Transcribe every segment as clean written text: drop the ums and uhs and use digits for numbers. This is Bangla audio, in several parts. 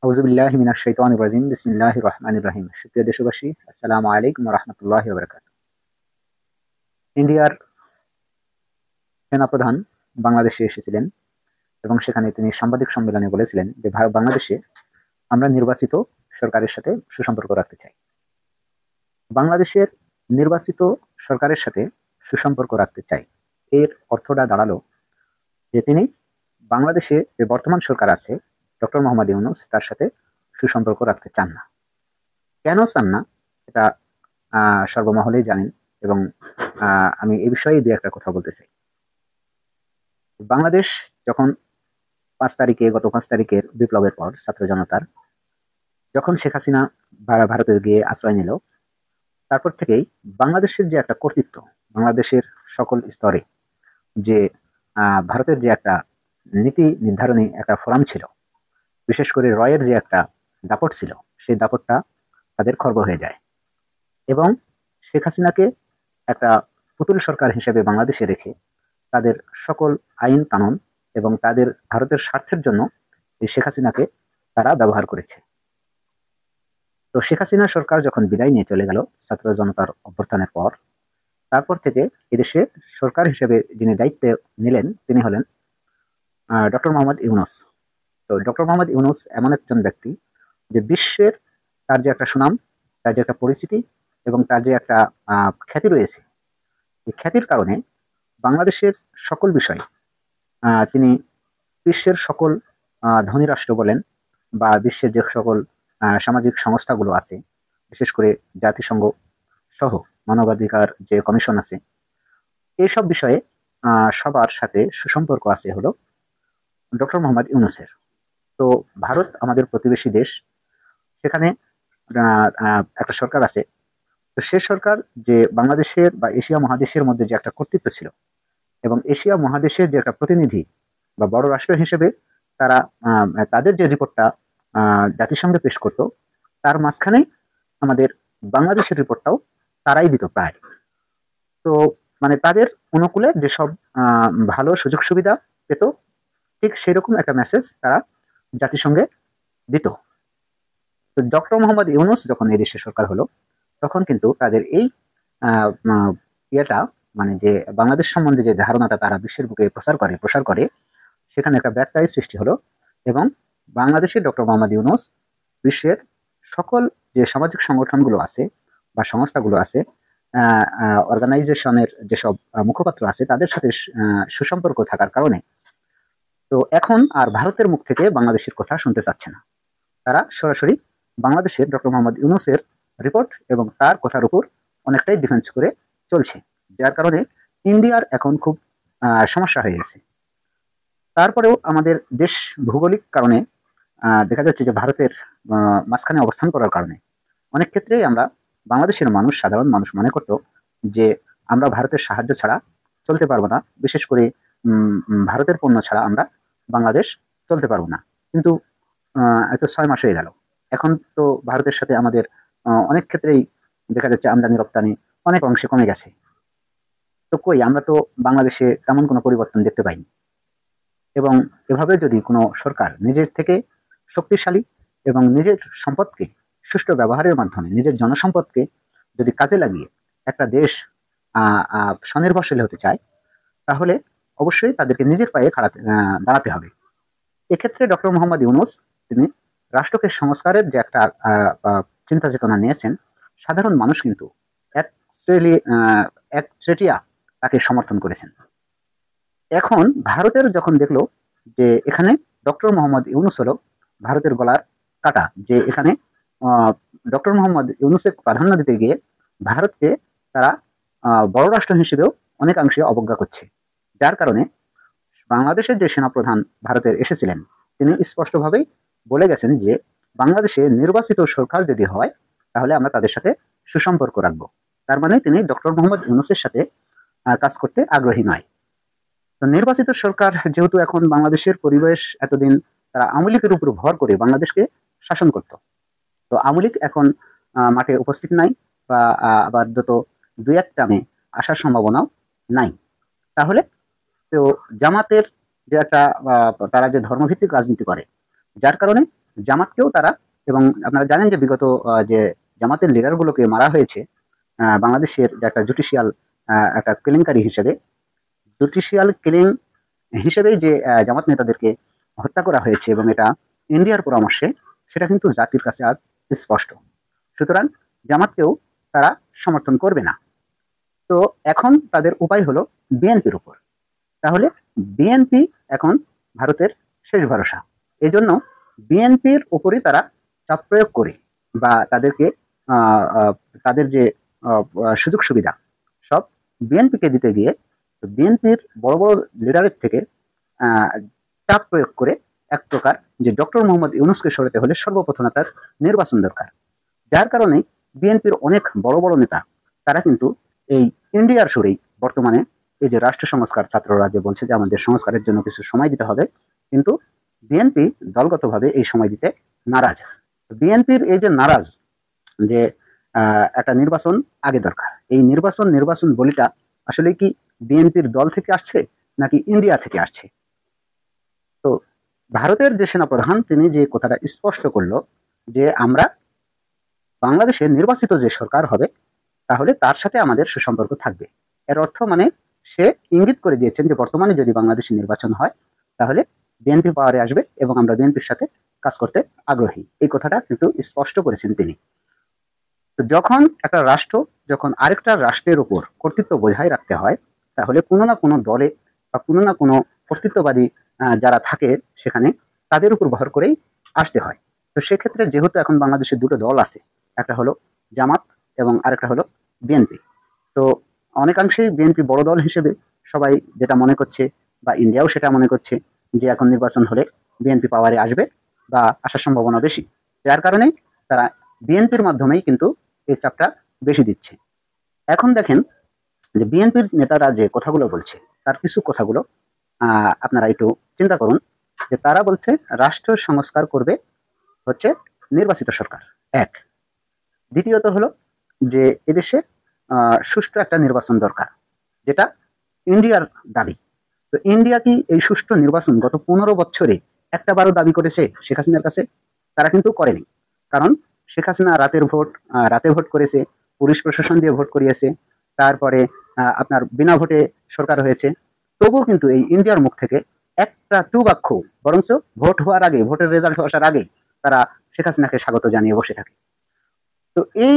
আউযুবিল্লাহি মিনাশ শাইতানির রাজিম বিসমিল্লাহির রহমানির রহিম। সুপ্রিয় দেশবাসী, আসসালামু আলাইকুম ওয়া রাহমাতুল্লাহি ওয়া বারাকাতুহু। ইন্ডিয়ার সেনাপ্রধান বাংলাদেশে এসেছিলেন এবং সেখানে তিনি সাংবাদিক সম্মেলনে বলেছিলেন যে বাংলাদেশে আমরা নির্বাচিত সরকারের সাথে সুসম্পর্ক রাখতে চাই। বাংলাদেশের নির্বাচিত সরকারের সাথে সুসম্পর্ক রাখতে চাই, এর অর্থটা দাঁড়ালো যে তিনি বাংলাদেশে যে বর্তমান সরকার আছে ডক্টর মোহাম্মদ ইউনূস তার সাথে সুসম্পর্ক রাখতে চান না। কেন চান না এটা সর্বমহলেই জানেন এবং আমি এই বিষয়ে দু একটা কথা বলতে চাই। বাংলাদেশ যখন গত 5 তারিখের বিপ্লবের পর ছাত্র জনতার যখন শেখ হাসিনা ভারতে গিয়ে আশ্রয় নিল, তারপর থেকেই বাংলাদেশের যে একটা কর্তৃত্ব, বাংলাদেশের সকল স্তরে যে ভারতের যে একটা নীতি নির্ধারণী একটা ফোরাম ছিল, বিশেষ করে রয়ের যে একটা দাপট ছিল, সেই দাপটটা তাদের খর্ব হয়ে যায় এবং শেখ হাসিনাকে একটা পুতুল সরকার হিসেবে বাংলাদেশে রেখে তাদের সকল আইন কানুন এবং তাদের ভারতের স্বার্থের জন্য এই শেখ হাসিনাকে তারা ব্যবহার করেছে। তো শেখ হাসিনা সরকার যখন বিদায় নিয়ে চলে গেল ছাত্র জনতার অভ্যুত্থানের পর, তারপর থেকে এদেশে সরকার হিসেবে যিনি দায়িত্বে নিলেন তিনি হলেন ডক্টর মোহাম্মদ ইউনূস। তো ডক্টর মোহাম্মদ ইউনূস এমন একজন ব্যক্তি যে বিশ্বের তার যে একটা সুনাম, তার যে একটা পরিচিতি এবং তার যে একটা খ্যাতি রয়েছে, এই খ্যাতির কারণে বাংলাদেশের সকল বিষয় তিনি বিশ্বের সকল ধনী রাষ্ট্র বলেন বা বিশ্বের যে সকল সামাজিক সংস্থাগুলো আছে, বিশেষ করে জাতিসংঘ সহ মানবাধিকার যে কমিশন আছে, এইসব বিষয়ে সবার সাথে সুসম্পর্ক আছে হলো ডক্টর মোহাম্মদ ইউনূসের। তো ভারত আমাদের প্রতিবেশী দেশ, সেখানে একটা সরকার আছে। তো সে সরকার যে বাংলাদেশের বা এশিয়া মহাদেশের মধ্যে যে একটা কর্তৃত্ব ছিল এবং এশিয়া মহাদেশের যে একটা প্রতিনিধি বা বড় রাষ্ট্র হিসেবে তারা তাদের যে রিপোর্টটা জাতিসংঘে পেশ করত, তার মাঝখানে আমাদের বাংলাদেশের রিপোর্টটাও তারাই দিত প্রায়। তো মানে তাদের অনুকূলে যেসব ভালো সুযোগ সুবিধা পেত, ঠিক সেরকম একটা মেসেজ তারা জাতিসংঘে দিত। তো ডক্টর মোহাম্মদ ইউনূস যখন এই দেশের সরকার হলো, তখন কিন্তু তাদের এই ইয়েটা মানে যে বাংলাদেশ সম্বন্ধে যে ধারণাটা তারা বিশ্বের বুকে প্রসার করে সেখানে একটা ব্যত্যয় সৃষ্টি হলো এবং বাংলাদেশের ডক্টর মোহাম্মদ ইউনূস বিশ্বের সকল যে সামাজিক সংগঠনগুলো আছে বা সংস্থাগুলো আছে, অর্গানাইজেশনের যেসব মুখপাত্র আছে, তাদের সাথে সুসম্পর্ক থাকার কারণে তো এখন আর ভারতের মুখ থেকে বাংলাদেশের কথা শুনতে চাচ্ছে না। তারা সরাসরি বাংলাদেশের ডক্টর মোহাম্মদ ইউনূসের রিপোর্ট এবং তার কথার উপর অনেকটাই ডিফেন্স করে চলছে, যার কারণে ইন্ডিয়ার এখন খুব সমস্যা হয়ে গেছে। তারপরেও আমাদের দেশ ভৌগোলিক কারণে দেখা যাচ্ছে যে ভারতের মাঝখানে অবস্থান করার কারণে অনেক ক্ষেত্রেই আমরা বাংলাদেশের মানুষ, সাধারণ মানুষ মনে করতো যে আমরা ভারতের সাহায্য ছাড়া চলতে পারবো না, বিশেষ করে ভারতের পণ্য ছাড়া আমরা বাংলাদেশ চলতে পারবো না। কিন্তু এত 6 মাস হয়ে গেল, এখন তো ভারতের সাথে আমাদের অনেক ক্ষেত্রেই দেখা যাচ্ছে আমদানি রপ্তানি অনেক অংশে কমে গেছে। তো কই আমরা তো বাংলাদেশে তেমন কোনো পরিবর্তন দেখতে পাইনি। এবং এভাবে যদি কোনো সরকার নিজের থেকে শক্তিশালী এবং নিজের সম্পদকে সুষ্ঠু ব্যবহারের মাধ্যমে নিজের জনসম্পদকে যদি কাজে লাগিয়ে একটা দেশ স্বনির্ভরশীল হতে চায়, তাহলে অবশ্যই তাদেরকে নিজের পায়ে দাঁড়াতে হবে। এক্ষেত্রে ডক্টর মোহাম্মদ ইউনূস তিনি রাষ্ট্রকে সংস্কারের যে একটা চিন্তা চেতনা নিয়েছেন, সাধারণ মানুষ কিন্তু এক শ্রেটিয়া তাকে সমর্থন করেছেন। এখন ভারতের যখন দেখলো যে এখানে ডক্টর মোহাম্মদ ইউনূস হলো ভারতের গলার কাটা, যে এখানে ডক্টর মোহাম্মদ ইউনূসের প্রাধান্য দিতে গিয়ে ভারতকে তারা বড় রাষ্ট্র হিসেবেও অনেকাংশে অবজ্ঞা করছে, যার কারণে বাংলাদেশের যে সেনাপ্রধান ভারতের এসেছিলেন তিনি স্পষ্টভাবেই বলে গেছেন যে বাংলাদেশে নির্বাচিত সরকার যদি হয় তাহলে আমরা তাদের সাথে সুসম্পর্ক রাখবো। তার মানে তিনি ডক্টর মোহাম্মদ ইউনূসের সাথে কাজ করতে আগ্রহী নয়। তো নির্বাচিত সরকার যেহেতু এখন বাংলাদেশের পরিবেশ, এতদিন তারা আওয়ামী লীগের উপর ভর করে বাংলাদেশকে শাসন করত, তো আওয়ামী লীগ এখন মাঠে উপস্থিত নাই বা আপাতত 2-1 টার্মে আসার সম্ভাবনাও নাই। তাহলে তো জামাতের যে একটা তারা যে ধর্মভিত্তিক রাজনীতি করে, যার কারণে জামাতকেও তারা, এবং আপনারা জানেন যে বিগত যে জামাতের লিডারগুলোকে মারা হয়েছে বাংলাদেশের যে একটা জুডিশিয়াল একটা কেলেঙ্কারি হিসেবে, জুডিশিয়াল কিলিং হিসেবেই যে জামাত নেতাদেরকে হত্যা করা হয়েছে এবং এটা ইন্ডিয়ার পরামর্শে, সেটা কিন্তু জাতির কাছে আজ স্পষ্ট। সুতরাং জামাতকেও তারা সমর্থন করবে না। তো এখন তাদের উপায় হলো বিএনপির উপর। তাহলে বিএনপি এখন ভারতের শেষ ভরসা। এই জন্য বিএনপির উপরই তারা চাপ প্রয়োগ করে বা তাদেরকে তাদের যে সুযোগ সুবিধা সব বিএনপিকে দিতে গিয়ে বিএনপির বড় বড় লিডারের থেকে চাপ প্রয়োগ করে এক প্রকার যে ডক্টর মোহাম্মদ ইউনূসকে সরাতে হলে সর্বপ্রথম তার নির্বাচন দরকার। যার কারণে বিএনপির অনেক বড় বড় নেতা তারা কিন্তু এই ইন্ডিয়ার সুরেই বর্তমানে এই যে রাষ্ট্র সংস্কার ছাত্ররা যে বলছে যে আমাদের সংস্কারের জন্য কিছু সময় দিতে হবে, কিন্তু বিএনপি দলগতভাবে এই সময় দিতে নারাজ। বিএনপির এই যে নারাজ যে একটা নির্বাচন আগে দরকার, এই নির্বাচন বলিটা আসলে কি বিএনপির দল থেকে আসছে নাকি ইন্ডিয়া থেকে আসছে? তো ভারতের যে সেনাপ্রধান তিনি যে কথাটা স্পষ্ট করলো যে আমরা বাংলাদেশে নির্বাচিত যে সরকার হবে তাহলে তার সাথে আমাদের সুসম্পর্ক থাকবে। এর অর্থ মানে সে ইঙ্গিত করে দিয়েছেন যে বর্তমানে যদি বাংলাদেশে নির্বাচন হয় তাহলে বিএনপি পাওয়ারে আসবে এবং আমরা বিএনপির সাথে কাজ করতে আগ্রহী, এই কথাটা কিন্তু স্পষ্ট করেছেন তিনি। তো যখন একটা রাষ্ট্র যখন আরেকটা রাষ্ট্রের উপর কর্তৃত্ব বজায় রাখতে হয় তাহলে কোনো না কোনো দলে বা কোনো না কোনো কর্তৃত্ববাদী যারা থাকে সেখানে তাদের উপর ভর করেই আসতে হয়। তো সেক্ষেত্রে যেহেতু এখন বাংলাদেশে দুটো দল আছে, একটা হলো জামাত এবং আরেকটা হলো বিএনপি। তো অনেকাংশেই বিএনপি বড় দল হিসেবে সবাই যেটা মনে করছে বা ইন্ডিয়াও সেটা মনে করছে যে এখন নির্বাচন হলে বিএনপি পাওয়ারে আসবে বা আসার সম্ভাবনা বেশি। যার কারণে তারা বিএনপির মাধ্যমেই কিন্তু এই চাপটা বেশি দিচ্ছে। এখন দেখেন যে বিএনপির নেতারা যে কথাগুলো বলছে তার কিছু কথাগুলো আপনারা একটু চিন্তা করুন। যে তারা বলছে রাষ্ট্র সংস্কার করবে হচ্ছে নির্বাচিত সরকার, এক। দ্বিতীয়ত হলো যে এদেশে সুষ্ঠু একটা নির্বাচন দরকার, যেটা ইন্ডিয়ার দাবি। তো ইন্ডিয়া কি এই সুষ্ঠু নির্বাচন গত 15 বছরে একটা বারও দাবি করেছে শেখ হাসিনার কাছে? তারা কিন্তু করেনি। কারণ শেখ হাসিনা রাতে ভোট করেছে, পুলিশ প্রশাসন দিয়ে ভোট করিয়েছে, তারপরে আপনার বিনা ভোটে সরকার হয়েছে। তবুও কিন্তু এই ইন্ডিয়ার মুখ থেকে একটা টু বাক্য, বরঞ্চ ভোট হওয়ার আগে, ভোটের রেজাল্ট আসার আগে তারা শেখ হাসিনাকে স্বাগত জানিয়ে বসে থাকে। তো এই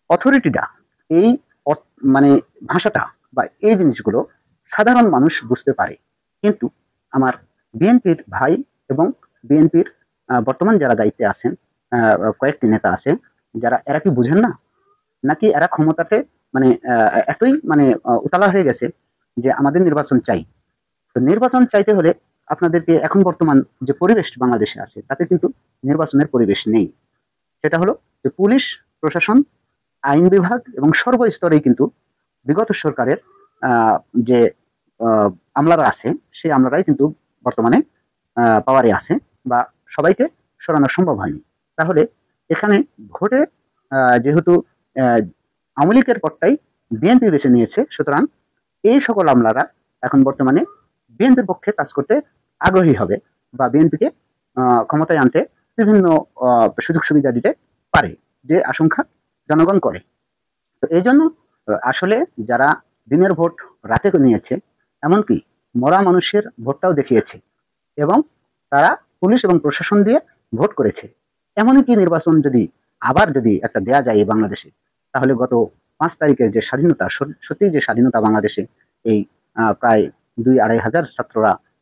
অথরিটিটা, এই মানে ভাষাটা বা এই জিনিসগুলো সাধারণ মানুষ বুঝতে পারে, কিন্তু আমার বিএনপির ভাই এবং বিএনপির বর্তমান যারা দায়িত্বে আছেন কয়েকটি নেতা আছে যারা, এরা কি বুঝেন না? নাকি এরা ক্ষমতাতে মানে এতই মানে উতালা হয়ে গেছে যে আমাদের নির্বাচন চাই? তো নির্বাচন চাইতে হলে আপনাদেরকে এখন বর্তমান যে পরিবেশ বাংলাদেশে আছে তাতে কিন্তু নির্বাচনের পরিবেশ নেই। সেটা হলো যে পুলিশ প্রশাসন, আইন বিভাগ এবং সর্বস্তরেই কিন্তু বিগত সরকারের যে আমলারা আছে সেই আমলারাই কিন্তু বর্তমানে পাওয়ারে আছে বা সবাইকে সরানো সম্ভব হয়নি। তাহলে এখানে ভোটে যেহেতু আওয়ামী লীগের পটটাই বিএনপি বেছে নিয়েছে, সুতরাং এই সকল আমলারা এখন বর্তমানে বিএনপির পক্ষে কাজ করতে আগ্রহী হবে বা বিএনপিকে ক্ষমতায় আনতে বিভিন্ন সুযোগ সুবিধা দিতে পারে যে আশঙ্কা জনগণ করে। তো এই জন্য আসলে যারা দিনের ভোট রাতে নিয়েছে, এমনকি মরা মানুষের ভোটটাও দেখিয়েছে এবং তারা পুলিশ এবং প্রশাসন দিয়ে ভোট করেছে। এমনকি নির্বাচন যদি আবার যদি একটা দেয়া যায় বাংলাদেশে, তাহলে গত 5 তারিখের যে স্বাধীনতা, সত্যি যে স্বাধীনতা বাংলাদেশে এই প্রায় 2-2.5 হাজার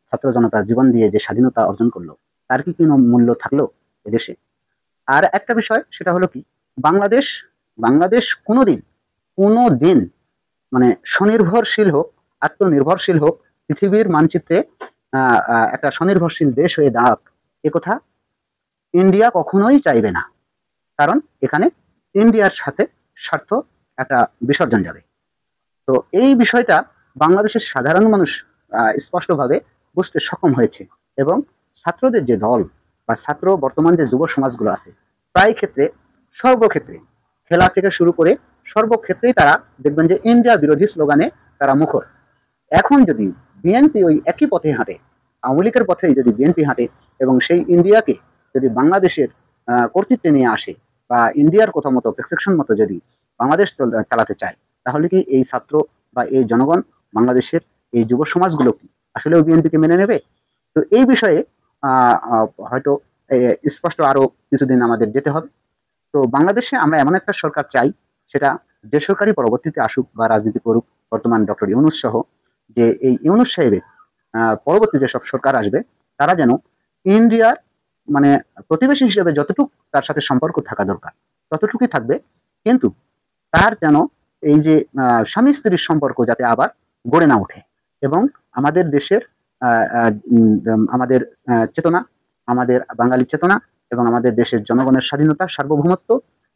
ছাত্র জনতার জীবন দিয়ে যে স্বাধীনতা অর্জন করলো, তার কি কোনো মূল্য থাকলো এদেশে? আর একটা বিষয় সেটা হলো কি, বাংলাদেশ কোনোদিন মানে স্বনির্ভরশীল হোক, আত্মনির্ভরশীল হোক, পৃথিবীর মানচিত্রে একটা স্বনির্ভরশীল দেশ হয়ে দাঁড়াক, একথা ইন্ডিয়া কখনোই চাইবে না। কারণ এখানে ইন্ডিয়ার সাথে স্বার্থ একটা বিসর্জন যাবে। তো এই বিষয়টা বাংলাদেশের সাধারণ মানুষ স্পষ্টভাবে বুঝতে সক্ষম হয়েছে এবং ছাত্রদের যে দল বা বর্তমান যে যুব সমাজগুলো আছে, প্রায় ক্ষেত্রে সর্বক্ষেত্রে, খেলা থেকে শুরু করে সর্বক্ষেত্রেই তারা দেখবেন যে ইন্ডিয়া বিরোধী স্লোগানে তারা মুখর। এখন যদি বিএনপি ওই একই পথে হাঁটে, আওয়ামী লীগের পথেই যদি বিএনপি হাঁটে এবং সেই ইন্ডিয়াকে যদি বাংলাদেশের কর্তৃত্বে নিয়ে আসে বা ইন্ডিয়ার কথা মতো প্রেসক্রিপশন মতো যদি বাংলাদেশ চালাতে চায়, তাহলে কি এই ছাত্র বা এই জনগণ, বাংলাদেশের এই যুব সমাজগুলো কি আসলেও বিএনপিকে মেনে নেবে? তো এই বিষয়ে হয়তো স্পষ্ট আরো কিছুদিন আমাদের যেতে হবে। তো বাংলাদেশে আমরা এমন একটা সরকার চাই, সেটা যে সরকারি পরবর্তীতে আসুক বা রাজনীতি করুক, বর্তমান ডক্টর ইউনূস সহ, যে এই ইউনূস সাহেবের পরবর্তী যেসব সরকার আসবে, তারা যেন ইন্ডিয়ার মানে প্রতিবেশী হিসেবে যতটুকু তার সাথে সম্পর্ক থাকা দরকার ততটুকুই থাকবে, কিন্তু তার যেন এই যে স্বামী স্ত্রীর সম্পর্ক যাতে আবার গড়ে না ওঠে, এবং আমাদের দেশের আমাদের চেতনা, আমাদের বাঙালি চেতনা এবং আমাদের দেশের জনগণের স্বাধীনতা, সার্বভৌমত্ব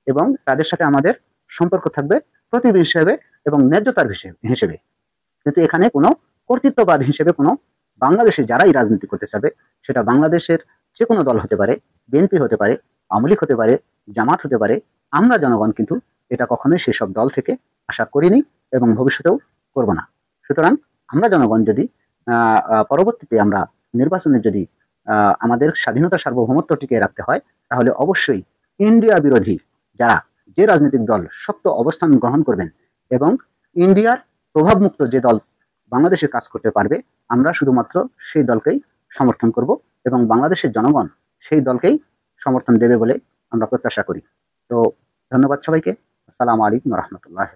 এবং তাদের সাথে আমাদের সম্পর্ক থাকবে প্রতিবেশী হিসেবে এবং ন্যায্যতার হিসেবে। কিন্তু এখানে কোনো কর্তৃত্ববাদ হিসেবে কোনো বাংলাদেশে যারাই রাজনীতি করতে চাবে, সেটা বাংলাদেশের যে কোনো দল হতে পারে, বিএনপি হতে পারে, আওয়ামী লীগ হতে পারে, জামাত হতে পারে, আমরা জনগণ কিন্তু এটা কখনোই সেসব দল থেকে আশা করিনি এবং ভবিষ্যতেও করব না। সুতরাং আমরা জনগণ যদি পরবর্তীতে আমরা নির্বাচনে যদি আমাদের স্বাধীনতা সার্বভৌমত্ব টিকিয়ে রাখতে হয়, তাহলে অবশ্যই ইন্ডিয়া বিরোধী যারা, যে রাজনৈতিক দল শক্ত অবস্থান গ্রহণ করবেন এবং ইন্ডিয়ার প্রভাবমুক্ত যে দল বাংলাদেশে কাজ করতে পারবে, আমরা শুধুমাত্র সেই দলকেই সমর্থন করব এবং বাংলাদেশের জনগণ সেই দলকেই সমর্থন দেবে বলে আমরা প্রত্যাশা করি। তো ধন্যবাদ সবাইকে। আসসালামু আলাইকুম রহমতুল্লাহ।